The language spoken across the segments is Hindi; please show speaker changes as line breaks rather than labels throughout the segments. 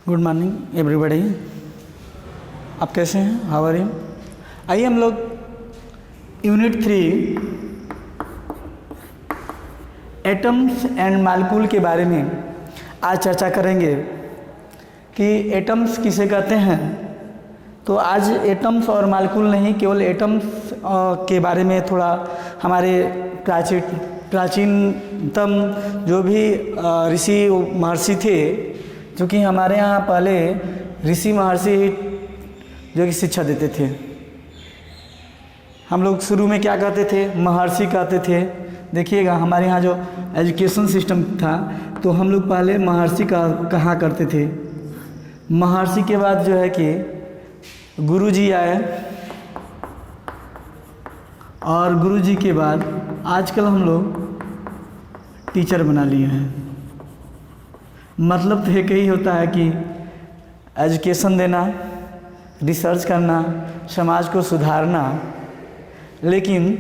Good morning everybody. आप कैसे हैं? How are you? आइए हम लोग यूनिट 3 एटम्स एंड मालिक्यूल के बारे में आज चर्चा करेंगे कि एटम्स किसे कहते हैं। तो आज एटम्स और मालिक्यूल नहीं, केवल एटम्स के बारे में थोड़ा हमारे प्राचीनतम जो भी ऋषि महर्षि थे, क्योंकि हमारे यहाँ पहले ऋषि महर्षि जो कि शिक्षा देते थे। हम लोग शुरू में क्या कहते थे? महर्षि कहते थे। देखिएगा हमारे यहाँ जो एजुकेशन सिस्टम था तो हम लोग पहले महर्षि का कहा करते थे। महर्षि के बाद जो है कि गुरुजी आए और गुरुजी के बाद आजकल हम लोग टीचर बना लिए हैं। मतलब तो एक ही होता है कि एजुकेशन देना, रिसर्च करना, समाज को सुधारना। लेकिन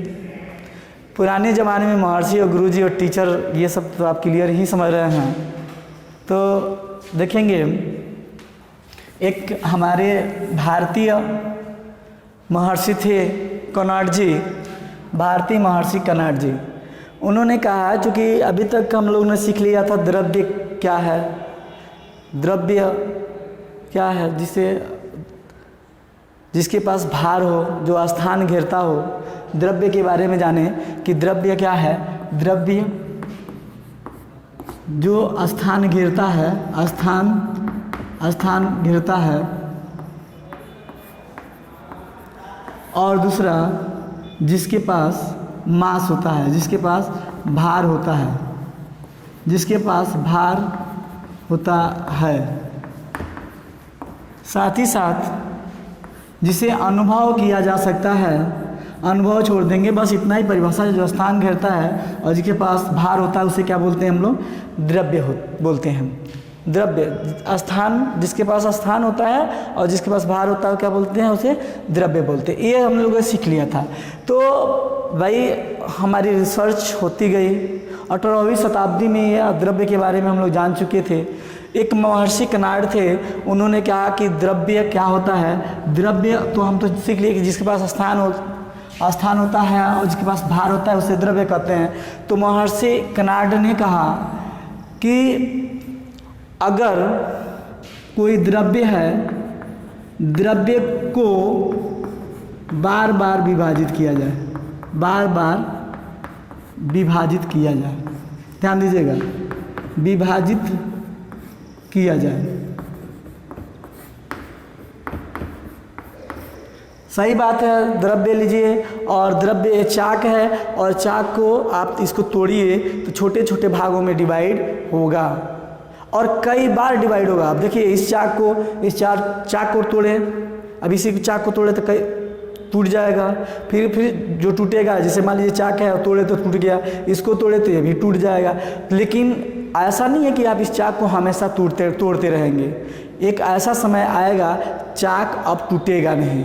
पुराने ज़माने में महर्षि और गुरुजी और टीचर ये सब तो आप क्लियर ही समझ रहे हैं। तो देखेंगे एक हमारे भारतीय महर्षि थे कनॉट जी, भारतीय महर्षि कनॉट जी। उन्होंने कहा, चूँकि अभी तक हम लोग ने सीख लिया था द्रव्य क्या है, द्रव्य क्या है, जिसके पास भार हो, जो स्थान घेरता हो। द्रव्य के बारे में जाने कि द्रव्य क्या है। द्रव्य जो स्थान घेरता है, स्थान घेरता है। और दूसरा जिसके पास मास होता है, जिसके पास भार होता है, जिसके पास भार होता है। साथ ही साथ जिसे अनुभव किया जा सकता है, अनुभव छोड़ देंगे, बस इतना ही परिभाषा। जो स्थान घेरता है और जिसके पास भार होता है उसे क्या बोलते हैं हम लोग? द्रव्य बोलते हैं। द्रव्य स्थान, जिसके पास स्थान होता है और जिसके पास भार होता है क्या बोलते हैं? उसे द्रव्य बोलते हैं। ये हम लोगों ने सीख लिया था। तो भाई हमारी रिसर्च होती गई। 18वीं शताब्दी में यह द्रव्य के बारे में हम लोग जान चुके थे। एक महर्षि कनॉट थे, उन्होंने कहा कि द्रव्य क्या होता है। द्रव्य तो हम तो सीख लिए कि जिसके पास स्थान होता है और जिसके पास भार होता है उसे द्रव्य कहते हैं। तो महर्षि कनॉट ने कहा कि अगर कोई द्रव्य है, द्रव्य को बार बार विभाजित किया जाए, बार बार विभाजित किया जाए, ध्यान दीजिएगा, विभाजित किया जाए। सही बात है। द्रव्य लीजिए और द्रव्य चाक है और चाक को आप इसको तोड़िए तो छोटे छोटे भागों में डिवाइड होगा और कई बार डिवाइड होगा। आप देखिए इस चाक को तोड़े, अब इसी चाक को तोड़े तो कई टूट जाएगा। फिर जो टूटेगा, जैसे मान लीजिए चाक है, तोड़े तो टूट गया, इसको तोड़े तो ये भी टूट जाएगा। लेकिन ऐसा नहीं है कि आप इस चाक को हमेशा तोड़ते रहेंगे। एक ऐसा समय आएगा चाक अब टूटेगा नहीं।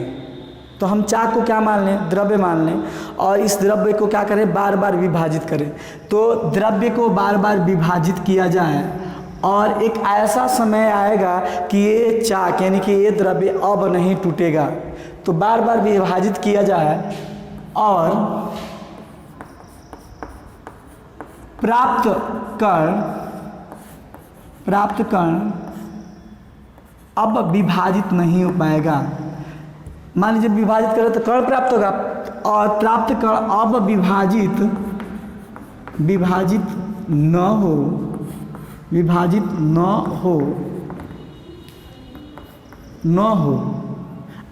तो हम चाक को क्या मान लें? द्रव्य मान लें और इस द्रव्य को क्या करें? बार बार विभाजित करें। तो द्रव्य को बार बार विभाजित किया जाए और एक ऐसा समय आएगा कि ये चाक यानी कि ये द्रव्य अब नहीं टूटेगा। तो बार बार विभाजित किया जाए और प्राप्त कण अब विभाजित नहीं हो पाएगा। मान लीजिए विभाजित करें तो कण प्राप्त होगा और प्राप्त कण अब विभाजित न हो।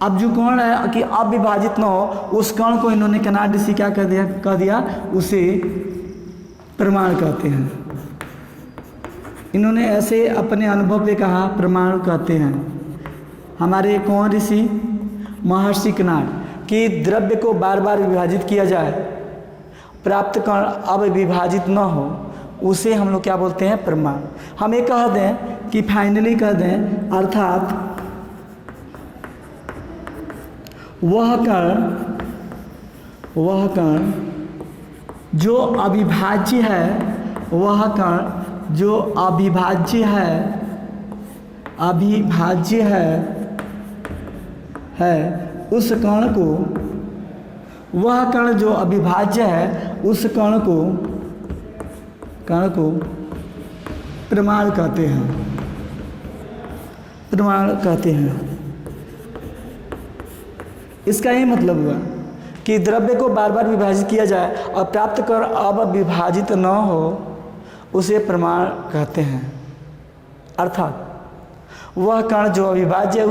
अब जो कण है कि अब विभाजित न हो, उस कण को इन्होंने कनॉट ऋषि क्या कह दिया? उसे प्रमाण कहते हैं। इन्होंने ऐसे अपने अनुभव पे कहा, प्रमाण कहते हैं। हमारे कौन ऋषि? महर्षि कनॉट, कि द्रव्य को बार बार विभाजित किया जाए, प्राप्त कण अब विभाजित न हो, उसे हम लोग क्या बोलते हैं? प्रमाण। हम ये कह दें कि फाइनली कह दें, अर्थात वह कण जो अविभाज्य है, वह कण जो अविभाज्य है, अविभाज्य है उस कण को, वह कण जो अविभाज्य है उस कण को प्रमाण कहते हैं, प्रमाण कहते हैं। इसका ये मतलब हुआ कि द्रव्य को बार बार विभाजित किया जाए और प्राप्त कर अब विभाजित न हो, उसे प्रमाण कहते हैं। अर्थात वह कण जो अविभाज्य है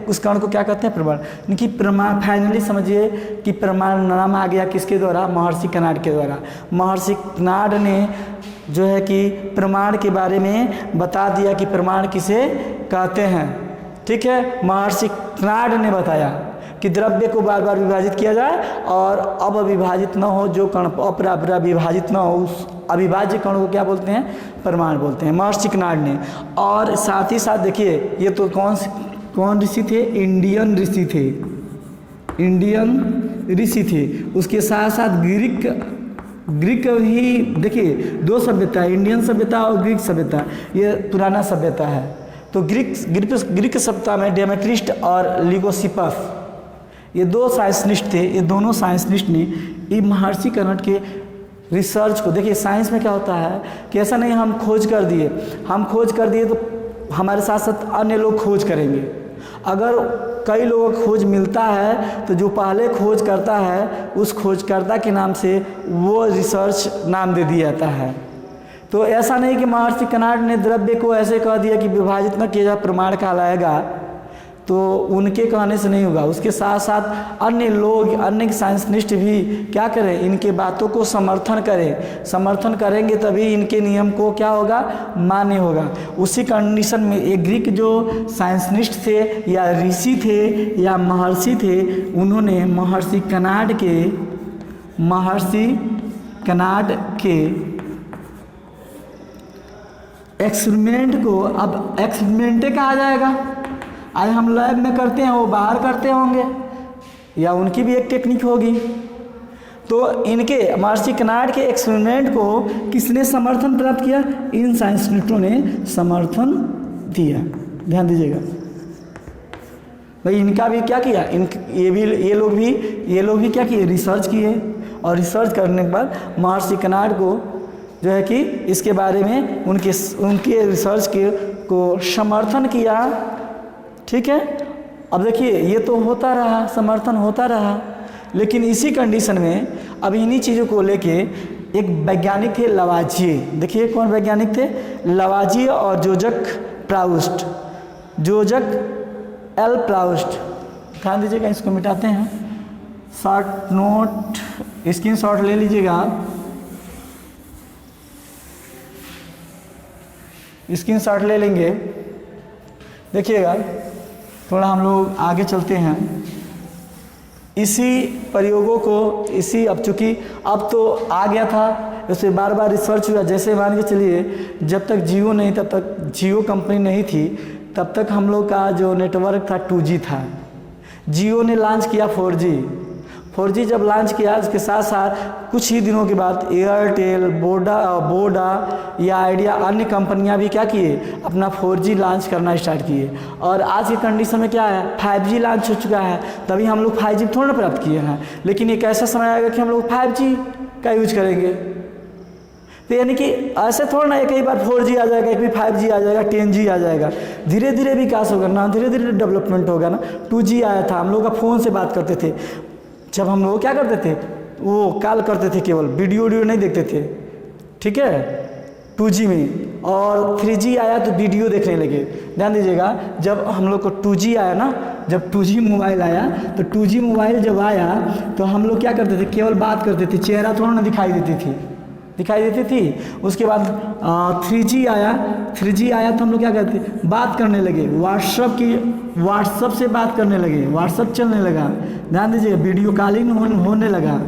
उस कण को क्या कहते हैं? प्रमाण। इनकी प्रमाण फाइनली समझिए कि प्रमाण नाम आ गया किसके द्वारा? महर्षि कनाड के द्वारा। महर्षि कनाड ने जो है कि प्रमाण के बारे में बता दिया कि प्रमाण किसे कहते हैं। ठीक है, महर्षि कनाड ने बताया कि द्रव्य को बार बार विभाजित किया जाए और अब विभाजित न हो, जो कण विभाजित न हो उस अविभाज्य कण को क्या बोलते हैं? प्रमाण बोलते हैं, महर्षि कनाड ने। और साथ ही साथ देखिए, ये तो कौन ऋषि थे? इंडियन ऋषि थे, इंडियन ऋषि थे। उसके साथ साथ ग्रीक भी, देखिए दो सभ्यता, इंडियन सभ्यता और ग्रीक सभ्यता, ये पुराना सभ्यता है। तो ग्रीक सभ्यता में डेमेट्रिस्ट और लिगोसिपस, ये दो साइंसनिस्ट थे। ये दोनों साइंसनिस्ट ने ये महर्षि कनाड के रिसर्च को, देखिए साइंस में क्या होता है कि ऐसा नहीं हम खोज कर दिए तो हमारे साथ साथ अन्य लोग खोज करेंगे। अगर कई लोगों को खोज मिलता है तो जो पहले खोज करता है उस खोजकर्ता के नाम से वो रिसर्च नाम दे दिया जाता है। तो ऐसा नहीं कि महर्षि कनाड ने द्रव्य को ऐसे कह दिया कि विभाजित न किया जाए प्रमाण कहलाएगा, तो उनके कहने से नहीं होगा। उसके साथ साथ अन्य लोग, अन्य साइंसनिस्ट भी क्या करें? इनके बातों को समर्थन करेंगे तभी इनके नियम को क्या होगा? मान्य होगा। उसी कंडीशन में एक ग्रीक जो साइंसनिस्ट थे या ऋषि थे या महर्षि थे, उन्होंने महर्षि कनाड के एक्सपेरिमेंट को, अब एक्सपेरिमेंटे कहा जाएगा। आज हम लैब में करते हैं, वो बाहर करते होंगे या उनकी भी एक टेक्निक होगी। तो इनके महर्षि कनाड के एक्सपेरिमेंट को किसने समर्थन प्राप्त किया? इन साइंसनिस्टों ने समर्थन दिया। ध्यान दीजिएगा भाई, इनका भी क्या किया? ये लोग भी क्या किए? रिसर्च किए। और रिसर्च करने के बाद महर्षि कनाड को जो है कि इसके बारे में उनके रिसर्च को समर्थन किया। ठीक है, अब देखिए ये तो होता रहा, समर्थन होता रहा, लेकिन इसी कंडीशन में अब इन्हीं चीज़ों को लेके एक वैज्ञानिक थे लवाजिए। देखिए कौन वैज्ञानिक थे? लवाजिए और जोजक एल प्राउस्ट। ध्यान दीजिएगा, इसको मिटाते हैं। शॉर्ट नोट, स्क्रीनशॉट ले लीजिएगा, स्क्रीनशॉट ले लेंगे। देखिएगा, थोड़ा हम लोग आगे चलते हैं। इसी प्रयोगों को, अब चूँकि अब तो आ गया था, उससे बार बार रिसर्च हुआ। जैसे मान के चलिए, जब तक जियो नहीं, तब तक जियो कंपनी नहीं थी, तब तक हम लोग का जो नेटवर्क था 2G था। जियो ने लॉन्च किया 4G जब लॉन्च किया, उसके साथ साथ कुछ ही दिनों के बाद एयरटेल, वोडा या आइडिया, अन्य कंपनियां भी क्या किए? अपना 4G लॉन्च करना स्टार्ट किए। और आज की कंडीशन में क्या है? 5G लॉन्च हो चुका है। तभी हम लोग 5G थोड़ा प्राप्त किए हैं, लेकिन एक ऐसा समय आएगा कि हम लोग 5G का यूज करेंगे। तो यानी कि ऐसे थोड़ा ना एक ही बार 4G आ जाएगा, एक भी 5G आ जाएगा, 10G आ जाएगा। धीरे धीरे विकास होगा ना, धीरे धीरे डेवलपमेंट होगा ना। 2G आया था, हम लोग का फ़ोन से बात करते थे। जब हम लोग क्या करते थे? वो कॉल करते थे, केवल वीडियो नहीं देखते थे। ठीक है, 2G में। और 3G आया तो वीडियो देखने लगे। ध्यान दीजिएगा, जब हम लोग को 2G आया ना, जब 2G मोबाइल आया, तो 2G मोबाइल जब आया तो हम लोग क्या करते थे? केवल बात करते थे, चेहरा थोड़ा ना दिखाई देती थी। उसके बाद 3G आया तो हम लोग क्या करते? बात करने लगे, व्हाट्सअप से बात करने लगे, व्हाट्सअप चलने लगा। ध्यान दीजिए, वीडियो कॉलिंग होने लगा।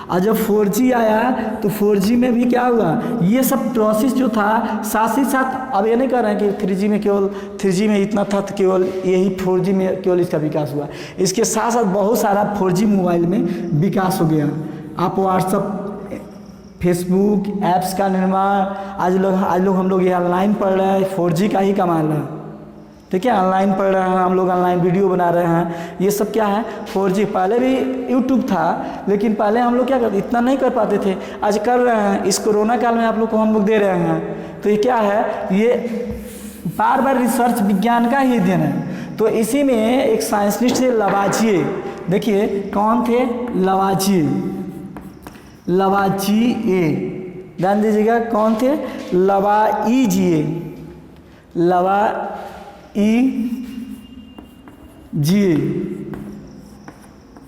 और जब 4G आया तो 4G में भी क्या हुआ? ये सब प्रोसेस जो था, साथ ही साथ अब ये नहीं कह रहे हैं कि 3G में इतना था तो केवल यही 4G में केवल इसका विकास हुआ। इसके साथ साथ बहुत सारा 4G मोबाइल में विकास हो गया। आप व्हाट्सअप, फेसबुक ऐप्स का निर्माण, आज लोग हम लोग ये ऑनलाइन पढ़ रहे हैं, 4G का ही कमाल है। ठीक है, ऑनलाइन पढ़ रहे हैं हम लोग, ऑनलाइन वीडियो बना रहे हैं, ये सब क्या है 4G। पहले भी यूट्यूब था, लेकिन पहले हम लोग क्या करते, इतना नहीं कर पाते थे, आज कर रहे हैं। इस कोरोना काल में आप लोग को हम लोग दे रहे हैं, तो ये क्या है, ये बार बार रिसर्च विज्ञान का ही देन है। तो इसी में एक साइंटिस्ट थे लवाजिए, देखिए कौन थे, लवाजिए, लवाजिए, ध्यान दीजिएगा कौन थे, लवाइजिए, लवाइजिए।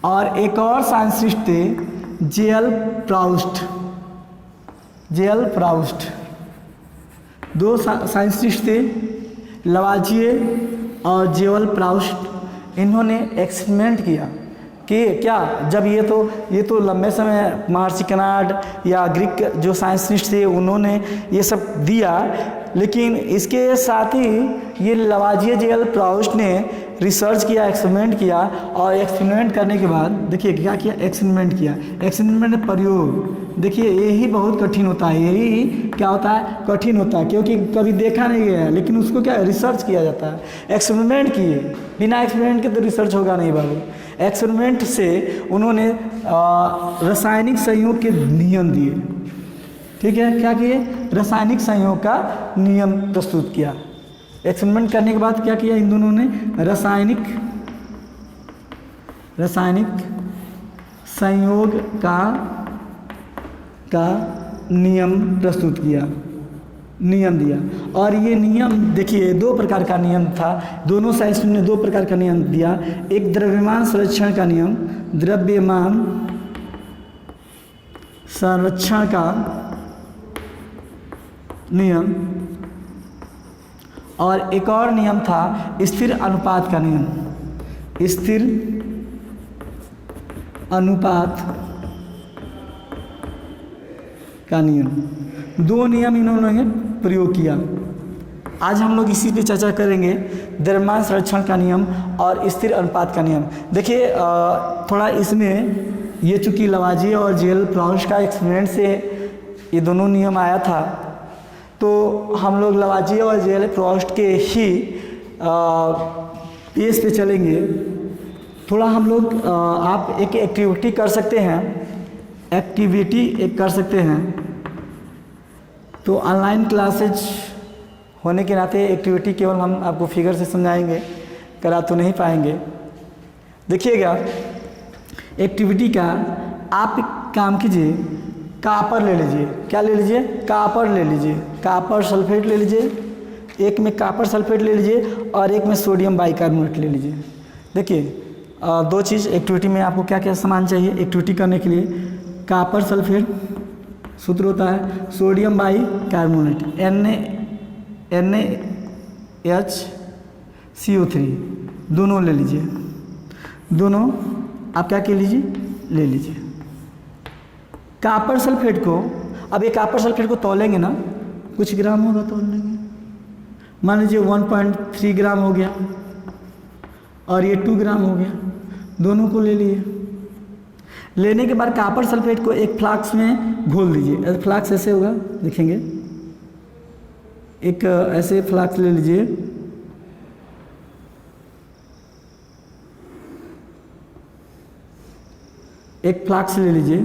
और एक और साइंटिस्ट थे जेएल प्राउस्ट, जेएल प्राउस्ट, दो साइंटिस्ट थे लवाजिए और जेएल प्राउस्ट। इन्होंने एक्सपेरिमेंट किया कि क्या, जब ये तो लंबे समय महर्षि कनाड या ग्रीक जो साइंटिस्ट थे उन्होंने ये सब दिया, लेकिन इसके साथ ही ये लवाजिए जेएल प्राउस्ट ने रिसर्च किया, एक्सपेरिमेंट किया, और एक्सपेरिमेंट करने के बाद देखिए क्या किया, एक्सपेरिमेंट किया, एक्सपेरिमेंट प्रयोग, देखिए यही बहुत कठिन होता है, यही क्या होता है, कठिन होता है, क्योंकि कभी देखा नहीं गया है, लेकिन उसको क्या रिसर्च किया जाता है। एक्सपेरिमेंट किए, बिना एक्सपेरिमेंट के तो रिसर्च होगा नहीं बाबू। एक्सपेरिमेंट से उन्होंने रासायनिक संयोग के नियम दिए, ठीक है, क्या किए, रासायनिक संयोग का नियम प्रस्तुत किया। एक्सपेरिमेंट करने के बाद क्या किया इन दोनों ने, रासायनिक संयोग का नियम प्रस्तुत किया, नियम दिया। और ये नियम देखिए दो प्रकार का नियम था, दोनों साइंटिस्ट ने दो प्रकार का नियम दिया। एक द्रव्यमान संरक्षण का नियम, द्रव्यमान संरक्षण का नियम, और एक और नियम था स्थिर अनुपात का नियम, स्थिर अनुपात का नियम। दो नियम इन्होंने प्रयोग किया। आज हम लोग इसी पे चर्चा करेंगे, द्रव्यमान संरक्षण का नियम और स्थिर अनुपात का नियम। देखिए थोड़ा इसमें ये चूँकि लवाजिए और जेएल प्राउस्ट का एक्सपेरिमेंट से ये दोनों नियम आया था, तो हम लोग लवाजिए और जेएल प्राउस्ट के ही पेज पे चलेंगे। थोड़ा हम लोग आप एक एक्टिविटी कर सकते हैं, एक्टिविटी एक कर सकते हैं। तो ऑनलाइन क्लासेज होने के नाते एक्टिविटी केवल हम आपको फिगर से समझाएंगे, करा तो नहीं पाएंगे। देखिएगा एक्टिविटी का आप एक काम कीजिए, कापर ले लीजिए, क्या ले लीजिए, कापर ले लीजिए, कापर सल्फेट ले लीजिए, एक में कापर सल्फेट ले लीजिए और एक में सोडियम बाइकार्बोनेट ले लीजिए। देखिए दो चीज़ एक्टिविटी में आपको क्या क्या सामान चाहिए एक्टिविटी करने के लिए, कापर सल्फेट सूत्र होता है, सोडियम बाइकार्बोनेट NaHCO3 दोनों ले लीजिए, दोनों आप क्या के लीजिए, ले लीजिए। कापर सल्फेट को, अब ये कापर सल्फेट को तौलेंगे ना, कुछ ग्राम होगा तौल लेंगे, मान लीजिए 1.3 ग्राम हो गया और ये 2 ग्राम हो गया, दोनों को ले लिए। लेने के बाद कापर सल्फेट को एक फ्लास्क में घोल दीजिए। फ्लास्क ऐसे होगा, देखेंगे एक ऐसे फ्लास्क ले लीजिए, एक फ्लास्क ले लीजिए,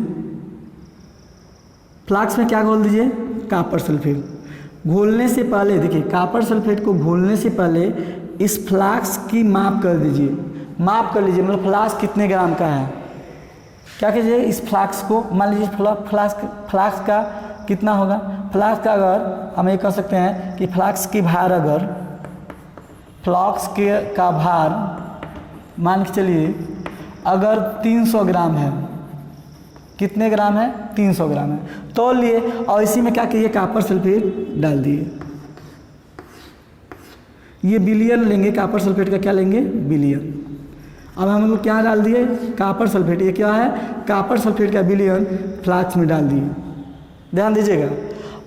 फ्लास्क में क्या घोल दीजिए, कापर सल्फेट। घोलने से पहले देखिए कापर सल्फेट को घोलने से पहले इस फ्लास्क की माप कर दीजिए, माप कर लीजिए, मतलब फ्लास्क कितने ग्राम का है। क्या कीजिए, इस फ्लास्क को मान लीजिए फ्लास्क का कितना होगा, फ्लास्क का अगर हम ये कह सकते हैं कि फ्लास्क की भार, अगर फ्लास्क का भार मान के चलिए अगर 300 ग्राम है, कितने ग्राम है, 300 ग्राम है, तौल लिए और इसी में क्या कीजिए, कापर सल्फेट डाल दिए। ये बिलियन लेंगे, कापर सल्फेट का क्या लेंगे, बिलियन। अब हम लोग क्या डाल दिए, कापर सल्फेट, ये क्या है, कापर सल्फेट का बिलियन फ्लास्क में डाल दिए, ध्यान दीजिएगा।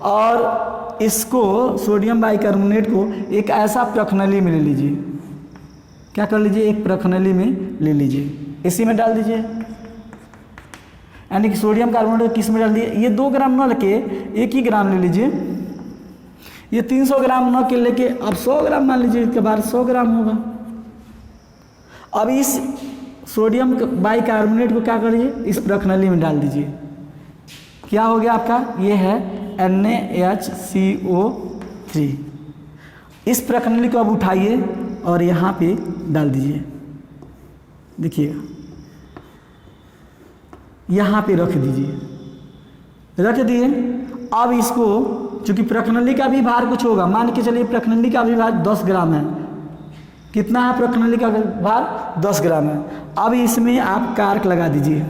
और इसको सोडियम बाइकार्बोनेट को एक ऐसा प्रखनली में ले लीजिए, क्या कर लीजिए, एक प्रखनली में ले लीजिए, इसी में डाल दीजिए, यानी कि सोडियम कार्बोनेट किस में डाल दिए, ये 2 ग्राम न लेके 1 ही ग्राम ले लीजिए, ये 300 ग्राम न के लेके अब 100 ग्राम मान लीजिए, इसके बाद 100 ग्राम होगा। अब इस सोडियम बाइकार्बोनेट को क्या करिए, इस प्रखनली में डाल दीजिए। क्या हो गया आपका, ये है NaHCO3। इस प्रखनली को अब उठाइए और यहाँ पे डाल दीजिए, देखिएगा यहाँ पे रख दीजिए, रख दिए। अब इसको, चूंकि प्रखनली का भी भार कुछ होगा, मान के चलिए प्रखनली का भी भार 10 ग्राम है। कितना है प्रखनली का भार, 10 ग्राम है। अब इसमें आप कार्क लगा दीजिए,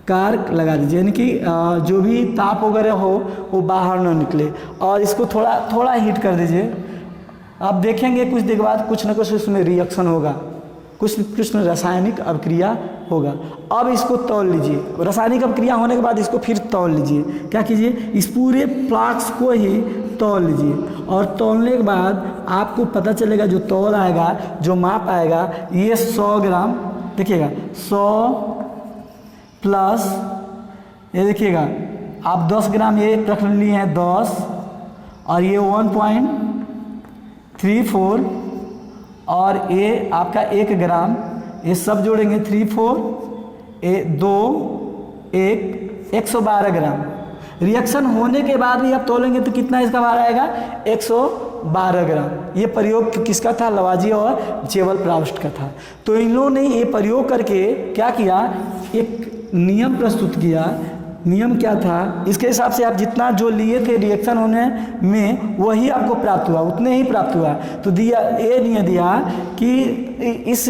कार्क लगा दीजिए, यानी कि जो भी ताप वगैरह हो वो बाहर ना निकले, और इसको थोड़ा थोड़ा हीट कर दीजिए। आप देखेंगे कुछ देर बाद कुछ ना कुछ उसमें रिएक्शन होगा, कुछ रासायनिक अभिक्रिया होगा। अब इसको तौल लीजिए, रासायनिक अभिक्रिया होने के बाद इसको फिर तौल लीजिए। क्या कीजिए, इस पूरे फ्लास्क को ही तौल लीजिए, और तौलने के बाद आपको पता चलेगा, जो तौल आएगा, जो माप आएगा, ये 100 ग्राम, देखिएगा 100 प्लस ये देखिएगा आप 10 ग्राम ये प्रखनली है 10, और ये 1.34, और ये आपका 1 ग्राम, ये सब जोड़ेंगे 3 4 2 1 112 ग्राम। रिएक्शन होने के बाद भी आप तोलेंगे तो कितना इसका भार आएगा, 112 ग्राम। ये प्रयोग किसका था, लवाजी और जेवल-प्राउस्ट का था। तो इन लोगों ने ये प्रयोग करके क्या किया, एक नियम प्रस्तुत किया। नियम क्या था, इसके हिसाब से आप जितना जो लिए थे रिएक्शन होने में, वही आपको प्राप्त हुआ, उतने ही प्राप्त हुआ। तो दिया, ये नियम दिया कि इस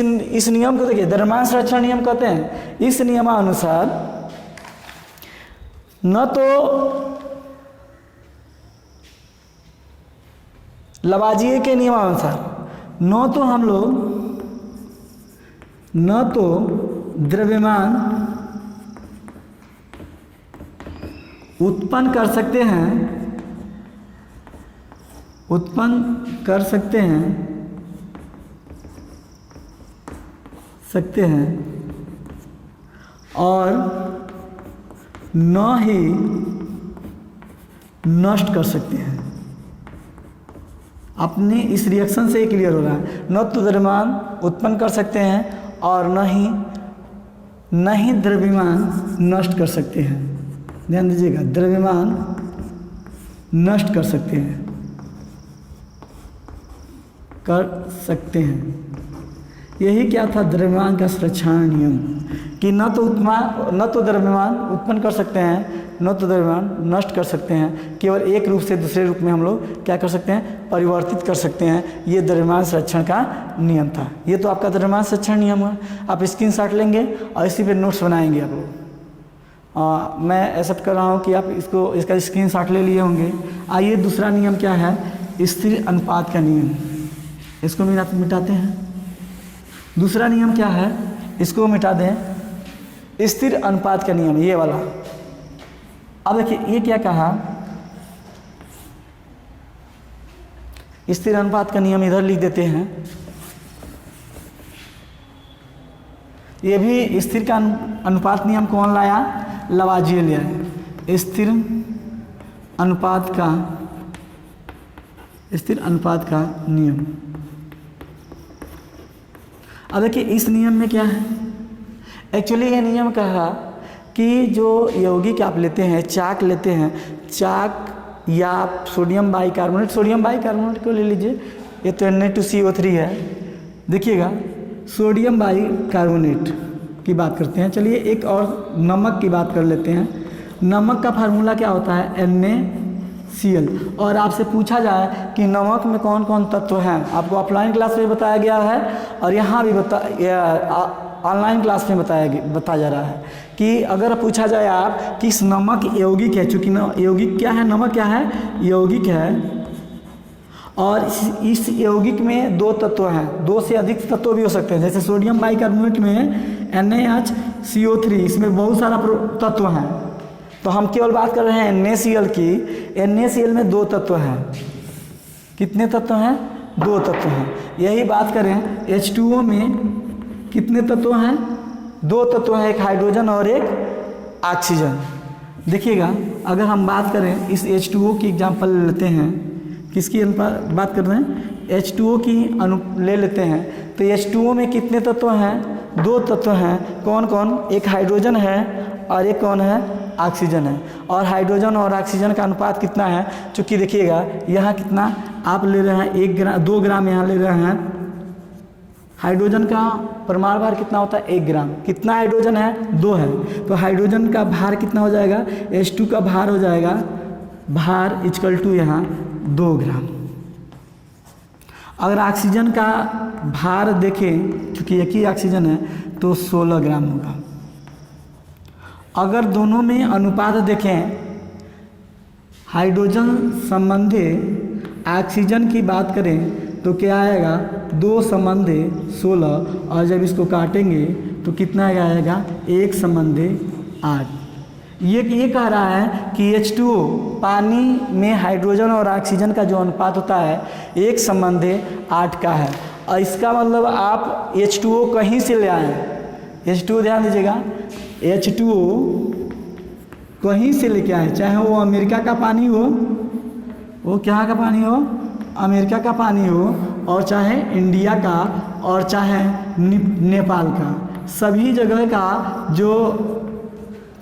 नियम को देखिए, द्रव्यमान संरक्षण नियम कहते हैं। इस नियमानुसार न तो लवाजिए के नियमानुसार न तो हम लोग द्रव्यमान उत्पन्न कर सकते हैं और न ही नष्ट कर सकते हैं। अपने इस रिएक्शन से क्लियर हो रहा है, न तो द्रव्यमान उत्पन्न कर सकते हैं और न ही द्रव्यमान नष्ट कर सकते हैं। ध्यान दीजिएगा, द्रव्यमान नष्ट कर सकते हैं। यही क्या था द्रव्यमान का संरक्षण नियम, कि न तो द्रव्यमान उत्पन्न कर सकते हैं, न तो द्रव्यमान नष्ट कर सकते हैं। केवल एक रूप से दूसरे रूप में हम लोग क्या कर सकते हैं, परिवर्तित कर सकते हैं। ये द्रव्यमान संरक्षण का नियम था। ये तो आपका द्रव्यमान संरक्षण नियम है। आप स्क्रीनशॉट लेंगे और इसी पे नोट्स बनाएंगे आप लोग। मैं ऐसा कर रहा हूँ कि आप इसका स्क्रीनशॉट ले लिए होंगे। आइए दूसरा नियम क्या है, स्थिर अनुपात का नियम। इसको मिटाते हैं। दूसरा नियम क्या है, इसको मिटा दें, स्थिर अनुपात का नियम, ये वाला। अब देखिए ये क्या कहा, स्थिर अनुपात का नियम इधर लिख देते हैं। ये भी स्थिर का अनुपात नियम कौन लाया, लवाजिए ले आए। स्थिर अनुपात का नियम। अब देखिए इस नियम में क्या है, एक्चुअली ये नियम कहा कि जो यौगिक आप लेते हैं, चाक लेते हैं, चाक या सोडियम बाइकार्बोनेट को ले लीजिए। ये तो Na2CO3 है। देखिएगा सोडियम बाइकार्बोनेट की बात करते हैं। चलिए एक और नमक की बात कर लेते हैं। नमक का फार्मूला क्या होता है, NaCl। और आपसे पूछा जाए कि नमक में कौन कौन तत्व हैं, आपको ऑफलाइन क्लास में बताया गया है और यहाँ भी ऑनलाइन क्लास में बताया जा रहा है कि अगर पूछा जाए आप कि इस नमक यौगिक है, चूँकि यौगिक क्या है, नमक क्या है, यौगिक है। और इस यौगिक में 2 तत्व हैं, 2 से अधिक तत्व भी हो सकते हैं। जैसे सोडियम बाइकार्बोनेट में NaHCO3, इसमें बहुत सारा तत्व हैं। तो हम केवल बात कर रहे हैं NaCl की। NaCl में 2 तत्व हैं। कितने तत्व हैं, 2 तत्व हैं। यही बात करें H2O में कितने तत्व हैं, 2 तत्व हैं, एक हाइड्रोजन और एक ऑक्सीजन। देखिएगा अगर हम बात करें इस H2O की एग्जाम्पल लेते हैं, किसकी अनुपात बात कर रहे हैं? H2O की ले लेते हैं। तो H2O में कितने तत्व हैं? 2 तत्व हैं। कौन कौन? एक हाइड्रोजन है और एक कौन है? ऑक्सीजन है। और हाइड्रोजन और ऑक्सीजन का अनुपात कितना है? चूँकि देखिएगा यहाँ कितना आप ले रहे हैं 1 ग्राम 2 ग्राम यहाँ ले रहे हैं। हाइड्रोजन का परमाणु भार कितना होता है? 1 ग्राम। कितना हाइड्रोजन है? 2 है। तो हाइड्रोजन का भार कितना हो जाएगा? H2 का भार हो जाएगा भार इक्वल टू यहाँ 2 ग्राम। अगर ऑक्सीजन का भार देखें, क्योंकि एक ही ऑक्सीजन है, तो 16 ग्राम होगा। अगर दोनों में अनुपात देखें, हाइड्रोजन संबंधी ऑक्सीजन की बात करें तो क्या आएगा? 2 संबंधी 16, और जब इसको काटेंगे तो कितना आएगा? 1 संबंधी 8। ये कह रहा है कि H2O पानी में हाइड्रोजन और ऑक्सीजन का जो अनुपात होता है 1 संबंधी 8 का है। और इसका मतलब आप H2O कहीं से ले आए। H2O ध्यान दीजिएगा, H2O कहीं से लेके आए, चाहे वो अमेरिका का पानी हो, वो क्या का पानी हो? अमेरिका का पानी हो, और चाहे इंडिया का, और चाहे नेपाल का, सभी जगह का जो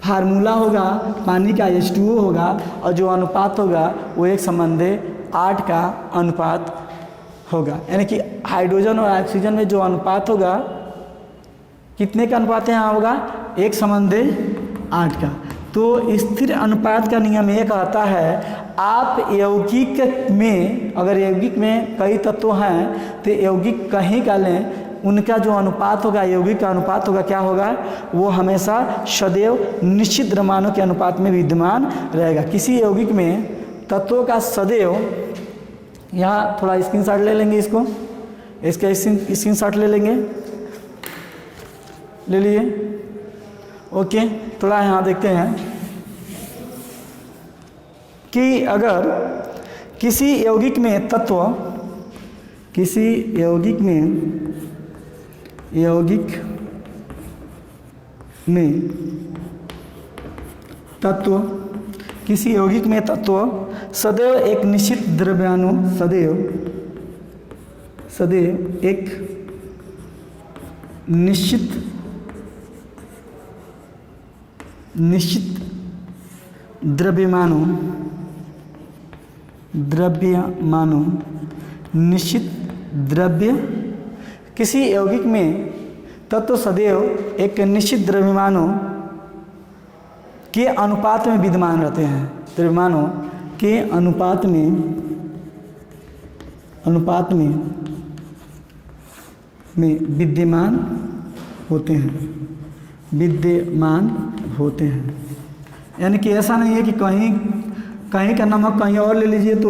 फार्मूला होगा पानी का H2O होगा, और जो अनुपात होगा वो 1 संबंधी 8 का अनुपात होगा। यानी कि हाइड्रोजन और ऑक्सीजन में जो अनुपात होगा, कितने का अनुपात यहाँ होगा? 1 संबंधी 8 का। तो स्थिर अनुपात का नियम ये कहता है, आप यौगिक में, अगर यौगिक में कई तत्व हैं तो यौगिक कहीं का लें, उनका जो अनुपात होगा, यौगिक का अनुपात होगा, क्या होगा? वो हमेशा सदैव निश्चित द्रव्यमानों के अनुपात में विद्यमान रहेगा। किसी यौगिक में तत्वों का सदैव, यहाँ थोड़ा स्क्रीनशॉट ले लेंगे, इसका स्क्रीनशॉट ले लेंगे, ले लिए। ओके, थोड़ा यहाँ देखते हैं कि अगर किसी यौगिक में तत्व, किसी यौगिक में तत्व, किसी यौगिक में तत्व सदैव एक निश्चित द्रव्याणु, सदैव एक निश्चित द्रव्यमानों, निश्चित द्रव्य, किसी यौगिक में तत्व सदैव एक निश्चित द्रव्यमानों के अनुपात में विद्यमान रहते हैं। द्रव्यमानों के अनुपात में विद्यमान होते हैं। यानी कि ऐसा नहीं है कि कहीं का नमक कहीं और ले लीजिए तो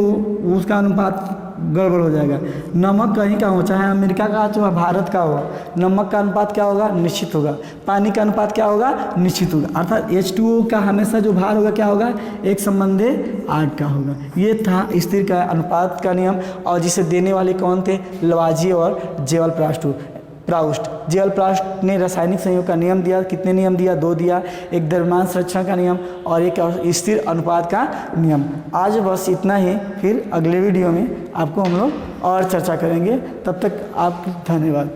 उसका अनुपात गड़बड़ हो जाएगा। नमक कहीं का हो, चाहे अमेरिका का हो चाहे भारत का हो, नमक का अनुपात क्या होगा? निश्चित होगा। पानी का अनुपात क्या होगा? निश्चित होगा। अर्थात H2O का हमेशा जो भार होगा क्या होगा? 1 संबंधी 8 का होगा। ये था स्थिर का अनुपात का नियम, और जिसे देने वाले कौन थे? लवाजी और जेवल-प्राउस्ट। जेवल-प्राउस्ट ने रासायनिक संयोग का नियम दिया। कितने नियम दिया? 2 दिया। एक द्रव्यमान संरक्षण का नियम और एक स्थिर अनुपात का नियम। आज बस इतना ही, फिर अगले वीडियो में आपको हम लोग और चर्चा करेंगे। तब तक आपको धन्यवाद।